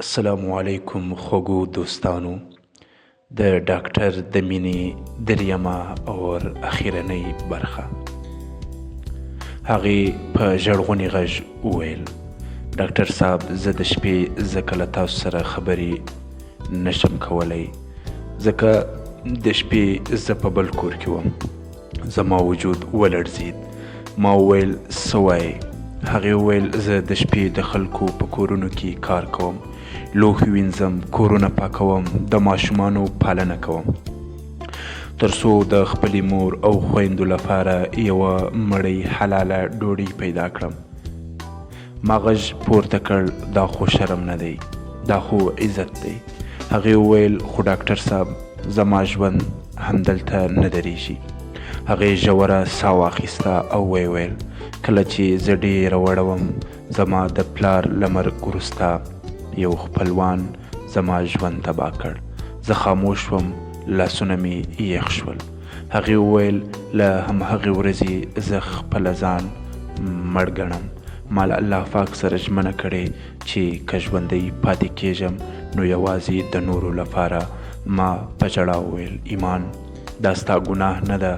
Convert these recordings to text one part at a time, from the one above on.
السلام علیکم خوږو دوستانو. د ډاکټر د مینې دریمه او اخیرنۍ برخه. هغې په ژړغوني غږ وویل: ډاکټر صاحب، زه د شپې ځکه له تاسو سره خبرې نشم کولی، ځکه د شپې زه په بل کور کې وم. زما وجود ولړزید. ما وویل: څه وایې؟ هغې وویل: زه د شپې د خلکو په کورونو کې کار کوم، لوښي وینځم، کورونه پاکوم، د ماشومانو پالنه کوم، تر څو د خپلې مور او خویندو لپاره یوه مړۍ حلاله ډوډۍ پیدا کړم. ما غږ پورته کړ: دا خو شرم نه دی، دا خو عزت دی. هغې وویل: خو ډاکټر صاحب، زما ژوند همدلته نه درېږي. هغې ژوره ساه واخیسته او ویل: کله چې زه ډېره وړه وم، زما د پلار له مرګ وروسته یو خپلوان زما ژوند تباه کړ. زه خاموش وم، لاسونه مې یخ شول. هغې وویل: له همهغې ورځې زه خپله ځان مړ ګڼم. ما له الله پاک سره ژمنه کړې چې که ژوندی پاتې کېږم نو یوازې د نورو لپاره. ما په ژړا وویل: ایمان، دا ستا ګناه نه ده،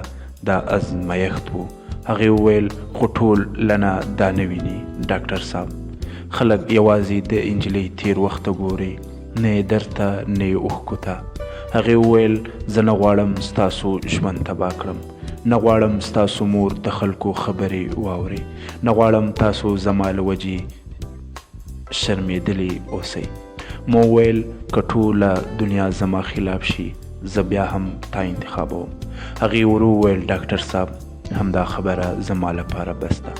دا ازمایښت و. هغې وویل: خو ټول لنه دا نه ویني ډاکټر صاحب. خلک یوازې د انجلۍ تیر وخت ته ګوري، نه یې درد ته نه یې اوښکو ته. هغې وویل: زه نه غواړم ستاسو ژوند تباه کړم، نه غواړم ستاسو مور د خلکو خبرې واوري، نه غواړم تاسو زما له وجې شرمېدلي اوسئ. ما وویل: که ټوله دنیا زما خلاف شي، زه بیا هم تا انتخابوم. هغې ورو وویل: ډاکټر صاحب، همدا خبره زما لپاره بس ده.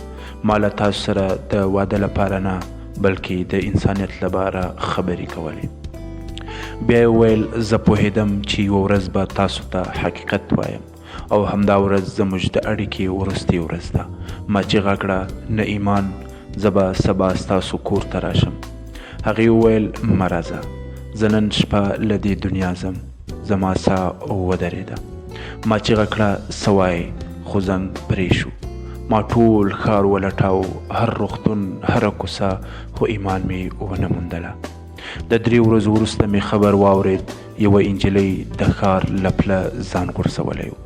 ما له تاسو سره د واده لپاره نه، بلکې د انسانیت لپاره خبرې کولې. بیا یې وویل: زه پوهېدم چې یوه ورځ به تاسو ته حقیقت وایم، او همدا ورځ زموږ د اړیکې وروستۍ ورځ ده. ما چیغه کړه: نه ایمان، زه به سبا ستاسو کور ته راشم. هغې وویل: مه راځه، زه نن شپه له دې دنیا ځم. زما ساه ودرېده. ما چیغه کړه: څه وایې؟ خو زنګ پرې شو. ما ټول ښار ولټاو، هر روغتون، هره کوڅه، خو ایمان مې ونه موندله. د 3 ورځو وروسته مې خبر واورېد یوه انجلۍ د ښار له پله ځان غورځولی و.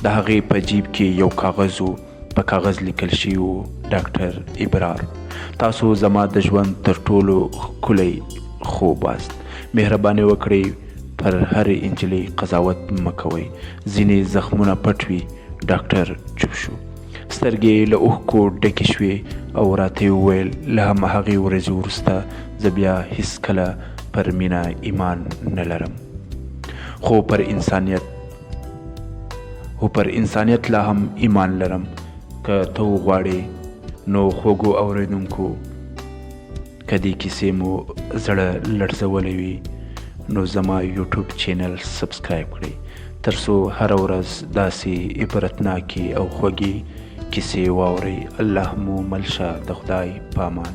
د هغې په جیب کې یو کاغذ و. په کاغذ لیکل شوي و: ډاکټر ابرار، تاسو زما د ژوند تر ټولو ښکلی خوب واست. مهرباني وکړئ پر هرې انجلۍ قضاوت مه کوئ، ځینې زخمونه پټ وي. ډاکټر چوپ شو، سترګې له اوښکو ډکې شوې او راته یې وویل: له همهغې ورځې وروسته زه بیا هیڅکله پر مینه ایمان نه لرم، خو پر انسانیت لا هم ایمان لرم. که ته وغواړې نو خوږو اورېدونکو، که دې کیسې مو زړه لړزولی وي نو زما یوټیوب چینل سبسکرایب کړئ، تر څو هره ورځ داسې عبرتناکې او خوږې کیسې واورئ. الله مو مل شه. د خدای په امان.